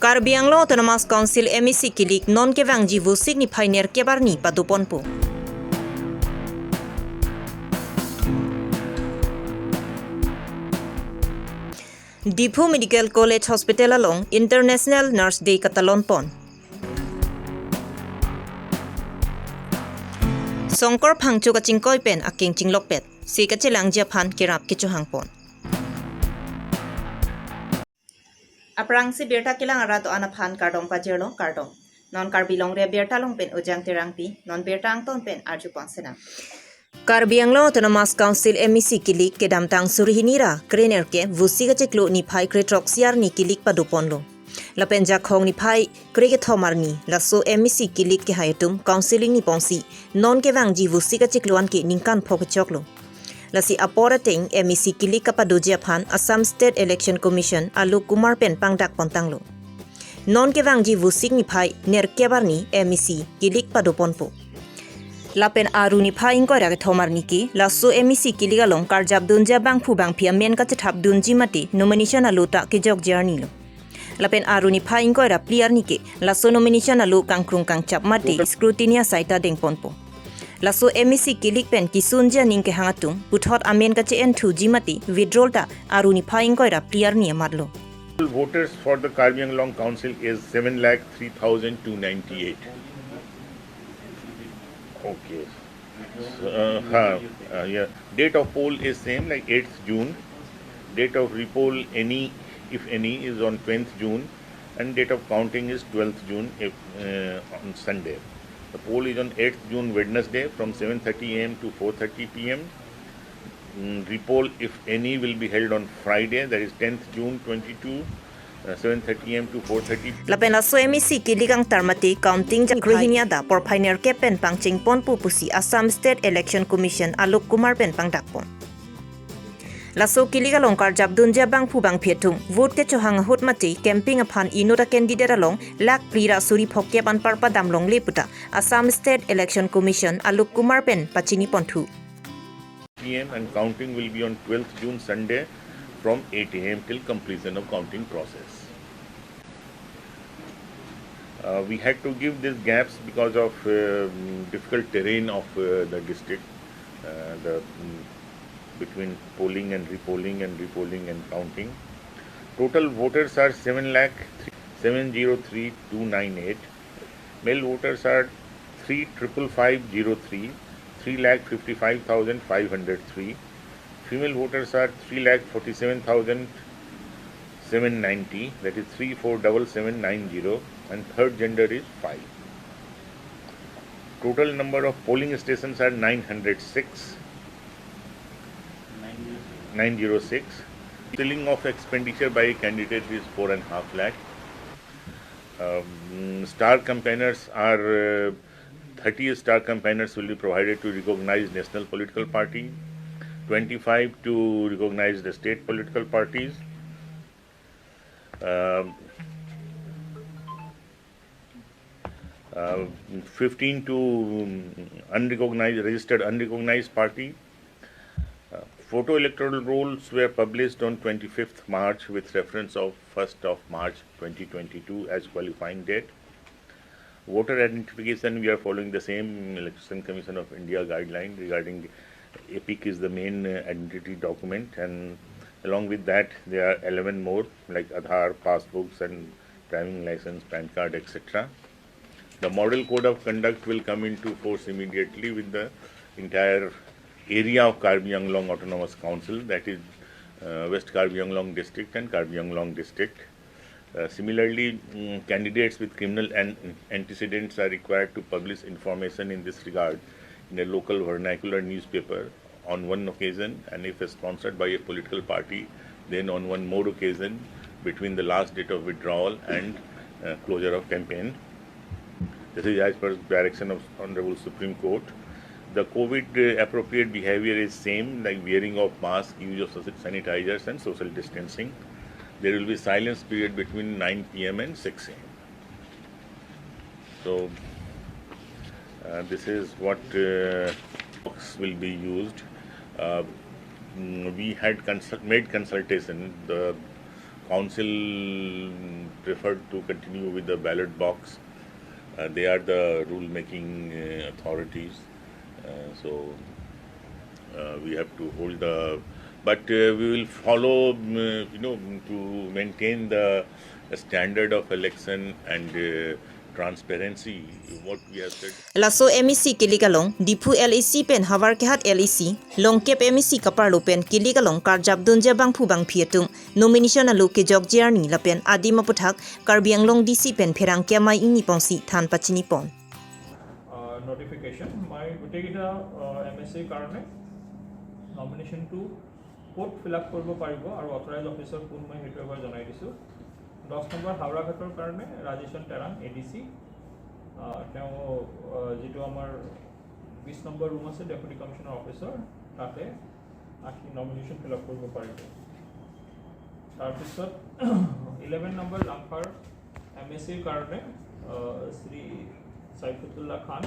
Karbi Longri Autonomous Council MEC kilik non kevang jivu signify ner kebarni paduponpo. Dipu Medical College Hospital along International Nurse Day Katalon pon. Songkor phangchu ka chingkoi pen aking chinglok pet. Si ka chilang Japan kirap kichu hangpon. Aprang si Birta kilang arato anaphan kardong pajerlo kardong. Non Karbi Longri Abirta long pen ujang tirangpi, non Birta angton pen arju pangsenam. Karbi Longri Autonomous Council MEC kilik ke damtang surihinira krener ke vusi ka chiklo ni phai kretroxiar ni kilik paduponlo. Lapen jakhong ni phai kreke thomarni laso MEC kilik ke hayatum counseling ni pongsi non ke wangji vusi ka chikloan ke ningkan phok choklo. Lasi aporating MEC kilik kapadoja phan Assam State Election Commission alu Kumar pen pangdak pontanglo. Non ke wangji vusik ni phai ner kebarni MEC kilik padoponpo. Lapen aru ni phai ingkora ke thomar niki laso MEC kilik along karjab dunja bang phu bang phia men ka chthap dunji mati nomination alu ta ke jok journey lo. Lapen aru ni phai ingkora player niki laso nomination alu kangkrung kang chap mati scrutiny saita deng ponpo. Laso MEC kilik pen kisunja ning ke hangatung puthot amen ka chen thu jimati withdrawal ta aru ni phai ingkora player ni amarlo. Voters for the Karbi Longri Council is 7,03,298. Okay. Yeah. Date of poll is same like 8th June. Date of repoll if any is on 20th June, and date of counting is 12th June on Sunday. The poll is on 8th June Wednesday from 7:30 a.m. to 4:30 p.m. Repoll, if any, will be held on Friday, that is 10th June 22, 7:30 a.m. to 4:30 p.m. Lapen aso MEC kiligang tarmati counting ja grihinya da por pioneer ke pen pangching pon pupusi Assam State Election Commission Alok Kumar pen pangdakpon. Laso kiliga longkar jabdun jabang pubang pietung vote ke chohang hot mati camping upon inota candidate along lak prira suri phokya pan parpa damlong leputa Assam State Election Commission Alok Kumar pen pachini pontu. p.m. and counting will be on 12th June Sunday from 8 a.m. till completion of counting process. We had to give these gaps because of difficult terrain of the district, between polling and repolling and counting. Total voters are 7,703,298. Male voters are 3,555,03, 3,55,503. Female voters are 3,47,790, that is 3,47790, and third gender is 5. Total number of polling stations are 906. Ceiling of expenditure by a candidate is 4.5 lakh. Star campaigners are 30 star campaigners will be provided to recognize national political party, 25 to recognize the state political parties, 15 to registered unrecognized party. Photo electoral rolls were published on 25th March with reference of 1st of March 2022 as qualifying date. Voter identification, we are following the same Election Commission of India guideline regarding EPIC is the main identity document, and along with that there are 11 more like Aadhaar, passbooks and driving license, PAN card, etc. The model code of conduct will come into force immediately with the entire area of Karbi Longri Autonomous Council, that is West Karbi Longri District and Karbi Longri District. Similarly, candidates with criminal antecedents are required to publish information in this regard in a local vernacular newspaper on one occasion, and if sponsored by a political party, then on one more occasion between the last date of withdrawal and closure of campaign. This is as per direction of Honorable Supreme Court. The COVID appropriate behavior is same, like wearing of mask, use of sanitizers and social distancing. There will be silence period between 9 p.m. and 6 a.m. So this is what will be used. We had made consultation. The council preferred to continue with the ballot box. They are the rule-making authorities, so we have to hold the. But we will follow, to maintain the standard of election and transparency. What we have said. Laso MEC kiligalong dipu LEC pen hawar kehat LEC longkep MEC kaparlo pen kiligalong karjab dunja bang pu bang phietung nomination alu ke jogjiar ni lapen adi maputhak Karbi Anglong DC pen pherang kya mai ini pongsi than pachini pon notification my goteikita MSC karone nomination to ক'ত fill up কৰিব পাৰিব আৰু authorise officer কোন মই হেতু এবাৰ জনাই দিছো 10 নম্বৰ হাওৰা ঘাটৰ কাৰণে ৰাজেশন টেৰাং ADC তেওঁ যেটো আমাৰ 20 নম্বৰ ৰুম আছে ডেপুটি কমিশনাৰ অফিচাৰ তাতে আকি নমিনেশন fill up কৰিব পাৰিব তাৰ পিছত 11 নম্বৰ লাংফাৰ MSC কাৰণে শ্ৰী সাইফুল্লাহ খান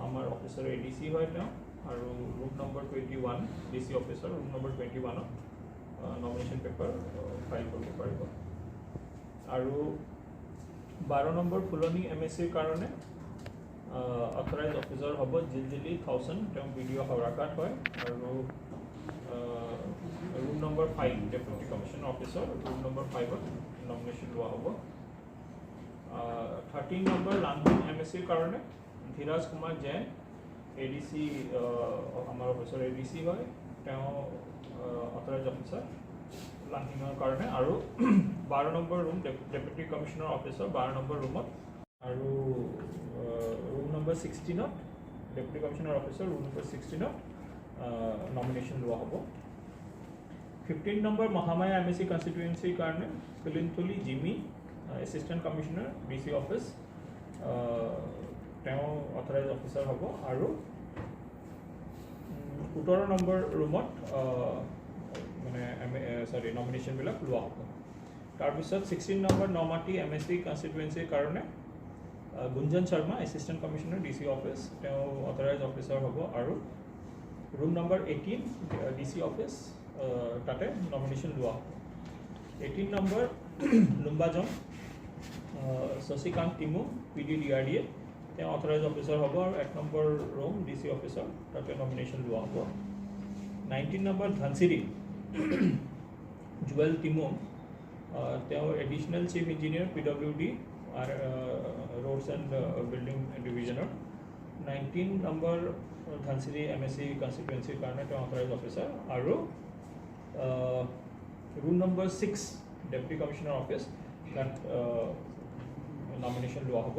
আমাৰ অফিচাৰ ADC হয় তেওঁ আৰু room number 21 DC officer room number 21 nomination paper file কৰিব পাৰিব আৰু 12 নম্বৰ ফুলনি MSC কাৰণে authorized officer হ'ব জিলজিলি 1000 তেওঁ ভিডিও হাওৰাঘাট হয় আৰু room number 5 deputy commissioner officer room number 5 nomination লোৱা হ'ব 13 নম্বৰ লাংভিন MSC কাৰণে ধীৰাজ কুমাৰ জৈন ADC আমাৰ অফিচাৰ ADC হয় তেওঁ অথৰাইজ অফিচাৰ লাংহিঙৰ কাৰণে আৰু 12 number room deputy commissioner officer 12 number ৰুমত আৰু ৰুম নম্বৰ 16 ত deputy commissioner officer room number 16 ত নমিনেশ্যন লোৱা হ'ব 15 নম্বৰ মহামায়া MSC কনস্টিটুৱেন্সি কাৰণে পিলিনথলি জিমি এছিষ্টেণ্ট কমিশনাৰ DC অফিচ তেওঁ অথৰাইজ অফিচাৰ হ'ব আৰু 17 নম্বৰ ৰুমত মানে নমিনেশ্যন বিলাক লোৱা হ'ব তাৰ পিছত 16 নম্বৰ নমাটি MSC কনস্টিটুৱেন্সিৰ কাৰণে Gunjan Sharma assistant commissioner DC office তেওঁ অথৰাইজ অফিচাৰ হ'ব আৰু ৰুম নম্বৰ 18 DC অফিচ তাতে নমিনেশ্যন লোৱা হ'ব 18 নম্বৰ লুম্বাজং শশীকান্ত টিমু PD DRDA তেওঁ অথৰাইজ অফিচাৰ হ'ব আৰু 1 নম্বৰ ৰুম DC অফিচাৰ তাতে নমিনেশ্যন লোৱা হ'ব 19 নম্বৰ ধনচিৰি জুৱেল টিমু তেওঁ additional chief engineer PWD roads and building divisioner 19 number ধনচিৰি MSC constituency কাৰণে তেওঁ অথৰাইজ অফিচাৰ আৰু room number 6 deputy commissioner office তাত নমিনেশ্যন লোৱা হ'ব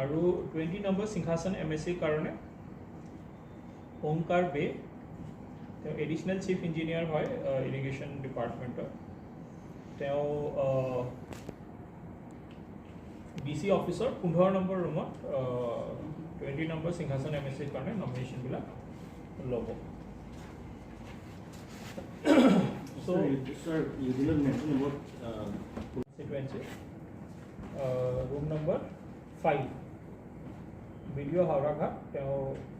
আৰু 20 নম্বৰ সিংহাসন MSC কাৰণে ওমকাৰ বে তেওঁ এডিশনেল চিফ ইঞ্জিনিয়াৰ হয় ইৰিগেশ্যন ডিপাৰ্টমেণ্টৰ তেওঁ DC অফিচাৰ 15 নম্বৰ ৰুমত 20 নম্বৰ সিংহাসন MSC কাৰণে নমিনেশ্যন বিলাক ল'ব So, sir, you did not mention about constituency. Room number 5. Video Hauraghat,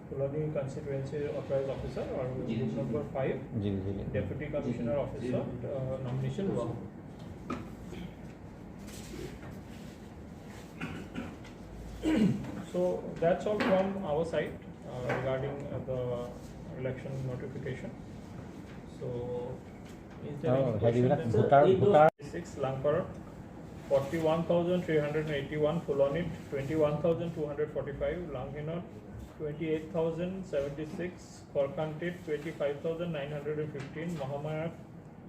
Fulani constituency authorized officer, or room number 5. Deputy Commissioner Officer, nomination law. So that's all from our side regarding the election notification. So, is there any question? 6 Lankar, 41,381, Fulonit 21,245, Langhinot 28,076, Korkantit 25,915, Mahamaya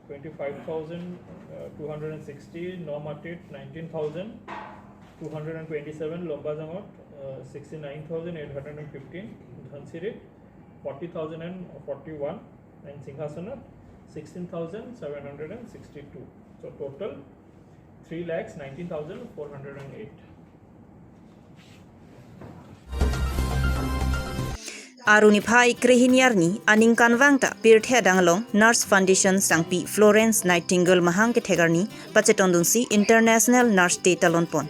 25,260, Nomatit 19,227, Lombazangot 69,815, Dhansirit 40,041, and Singhasanat 16,762. So total 3,19,408. Aruniphai Krehiniarni Aningkan Wangta Pirthia Dangalong Nurse Foundation Sangpi Florence Nightingale Mahang ke Thegarni Pachetondunsi International Nurse Day Talonpon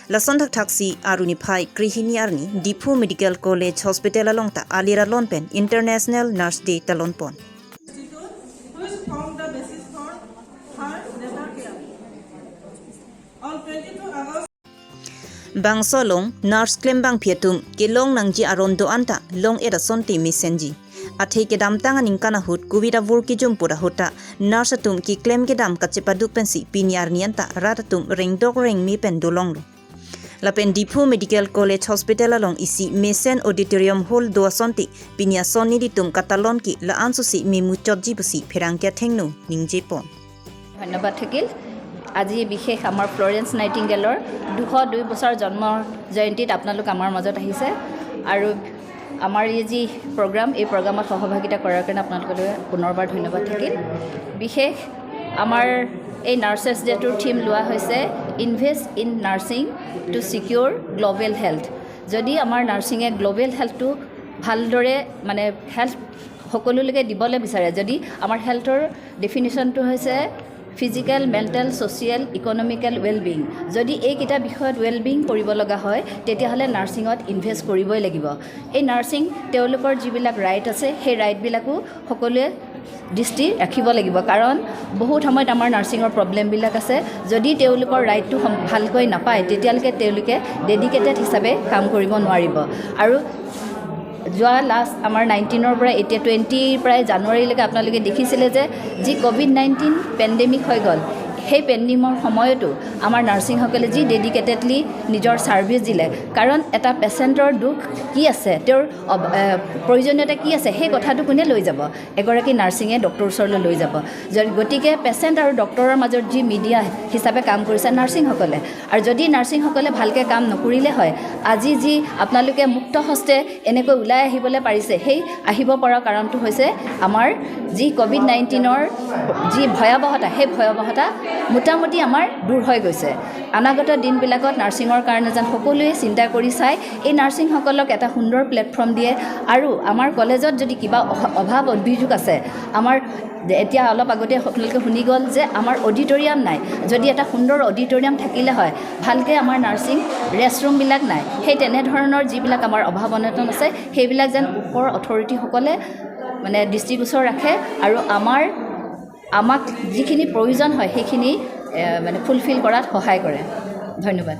Lasondak Taxi Aruniphai Krehiniarni Dipu Medical College Hospital Alongta Alira Lonpen International Nurse Day Talonpon Who has formed the basis for her Bangso long nurse claim bang pietum ke long nangji arondo anta long era sonti misenji athe ke dam tanga ningkana hut kubida vur ki jumpura huta nurse tum ki claim ke dam kachepaduk pensi piniar nianta ratatum ring dog ring mi pen dolong lo lapen dipu medical college hospital along isi mesen auditorium hall do sonti pinia sonni ditum katalon ki la ansusi mi muchotji busi pherangkia thengnu ningjepon ধন্যবাদ থাকিল আজি বিশেষ আমাৰ Florence নাইটিংগেলৰ 202 বছৰ জন্ম জয়ন্তীত আপোনালোক আমাৰ মাজত আহিছে আৰু আমাৰ এই যি প্ৰগ্ৰাম এই প্ৰগ্ৰামত সহভাগিতা কৰাৰ কাৰণে আপোনালোকলৈ পুনৰবাৰ ধন্যবাদ থাকিল বিশেষ আমাৰ এই নাৰ্চেছ ডেটোৰ থিম লোৱা হৈছে invest in nursing to secure global health যদি আমাৰ নাৰ্ছিঙে গ্লোবেল হেল্থটো ভালদৰে মানে হেল্থ সকলোলৈকে দিবলৈ বিচাৰে যদি আমাৰ হেল্থৰ ডেফিনিশ্যনটো হৈছে physical mental social economical well-being যদি এইকেইটা বিষয়ত ৱেলবিং কৰিব লগা হয় তেতিয়াহ'লে নাৰ্ছিঙত ইনভেষ্ট কৰিবই লাগিব এই নাৰ্ছিং তেওঁলোকৰ যিবিলাক ৰাইট আছে সেই ৰাইটবিলাকো সকলোৱে দৃষ্টি ৰাখিব লাগিব কাৰণ বহুত সময়ত আমাৰ নাৰ্ছিঙৰ প্ৰব্লেমবিলাক আছে যদি তেওঁলোকৰ ৰাইটটো ভালকৈ নাপায় তেতিয়ালৈকে তেওঁলোকে ডেডিকেটেড হিচাপে কাম কৰিব নোৱাৰিব আৰু যোৱা লাষ্ট আমাৰ 19ৰ পৰা এতিয়া 20 প্ৰায় জানুৱাৰীলৈকে আপোনালোকে দেখিছিলে যে যি কোভিড-19 পেণ্ডেমিক হৈ গ'ল সেই পেণ্ডেমিকৰ সময়তো আমাৰ নাৰ্ছিংসকলে যি ডেডিকেটেডলি নিজৰ ছাৰ্ভিচ দিলে কাৰণ এটা পেচেণ্টৰ দুখ কি আছে তেওঁৰ প্ৰয়োজনীয়তা কি আছে সেই কথাটো কোনে লৈ যাব এগৰাকী নাৰ্ছিঙে ডক্টৰৰ ওচৰলৈ লৈ যাব গতিকে পেচেণ্ট আৰু ডক্টৰৰ মাজত যি মিডিয়া হিচাপে কাম কৰিছে নাৰ্ছিংসকলে আৰু যদি নাৰ্ছিংসকলে ভালকৈ কাম নকৰিলে হয় আজি যি আপোনালোকে মুক্ত হস্তে এনেকৈ ওলাই আহিবলৈ পাৰিছে সেই আহিব পৰা কাৰণটো হৈছে আমাৰ যি কোভিড-19ৰ যি ভয়াৱহতা সেই ভয়াৱহতা মোটামুটি আমাৰ দূৰ হৈ গৈছে অনাগত দিনবিলাকত নাৰ্ছিঙৰ কাৰণে যেন সকলোৱে চিন্তা কৰি চাই এই নাৰ্ছিংসকলক এটা সুন্দৰ প্লেটফৰ্ম দিয়ে আৰু আমাৰ কলেজত যদি কিবা অভাৱ অভিযোগ আছে আমাৰ এতিয়া অলপ আগতে আপোনালোকে শুনি গ'ল যে আমাৰ অডিটৰিয়াম নাই যদি এটা সুন্দৰ অডিটৰিয়াম থাকিলে হয় ভালকৈ আমাৰ নাৰ্ছিং ৰেষ্টৰুমবিলাক নাই সেই তেনেধৰণৰ যিবিলাক আমাৰ অভাৱ অনাটন আছে সেইবিলাক যেন ওপৰ অথৰিটিসকলে মানে দৃষ্টিগোচৰ ৰাখে আৰু আমাক যিখিনি প্ৰয়োজন হয় সেইখিনি মানে ফুলফিল কৰাত সহায় কৰে ধন্যবাদ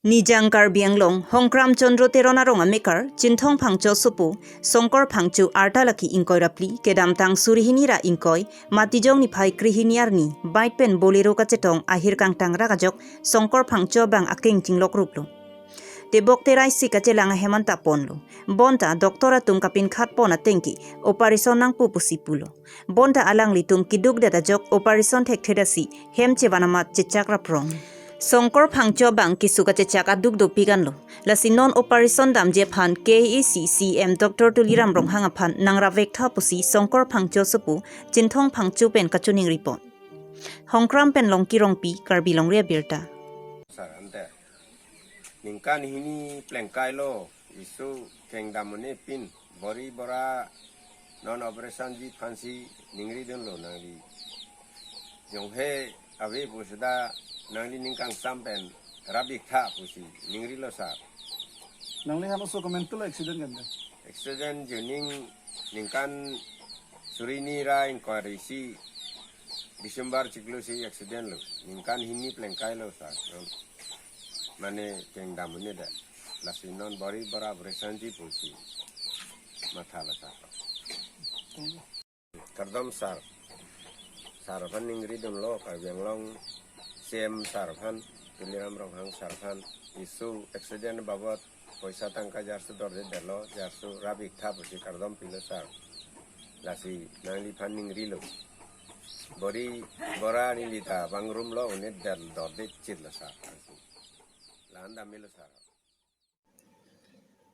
Nijang Karbi Anglong Hongkram Chandro Terona Ronga Mekar Chinthong Phangcho Supu Songkor Phangchu Artalaki Inkoi Rapli Kedam Tang Surihinira Inkoi Matijong ni Phai Krihiniyarni Bite Pen Bolero Kachetong Ahir Kang Tang Ragajok Songkor Phangcho Bang Aking Tinglok Ruplo Tebok Terai Sikachelang Hemanta Ponlo Bonta Doktora Tum Kapin Khat Pona Tenki Operation Nang Pupusipulo Bonta Alang Litum Kiduk Data Jok Operation Tek Thedasi Hem Chevanamat Chechakra Prong Songkor Phangcho Bang Kisuka Chechaka Duk Duk Piganlo Lasi non Operation Dam Jepan KECCM Dr. Tuliram Rong Hangapan Nangra Vekta Pusi Songkor Phangcho Supu Chinthong Phangchu Pen Kachuning Report Hongkram Pen Longki Rongpi Karbi Longri Abirta Ningkan hini plengkai lo isu kengdamone pin bori bora non operation ji fancy ningri don lo nangri jonghe ave pusda nangri ningkang sampen rabik tha pusi ningri lo sa nangli hamo so comment to accident ganda accident juning ningkan surini ra inquiry si December ciklu si accident lo ningkan hini plengkai lo sa Mane kengdam ini dah, lasinon bari bara beresanji pulsi, mathala sah. Kardam sarpan ingri dum lo, kajian long, CM sarpan, Tuliram Ronghang sarpan, isu accident babot, poisa tangka jarsu dorde delo, jarsu rabik tha pulsi kardam pilo sar, lasi nangli pan ingri lo, bari bara ni lita bangrum lo unet dorde cid lo sar. Landa milo sara.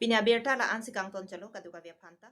Pinya Abirta la ansi kang ton chalo kaduka via phanta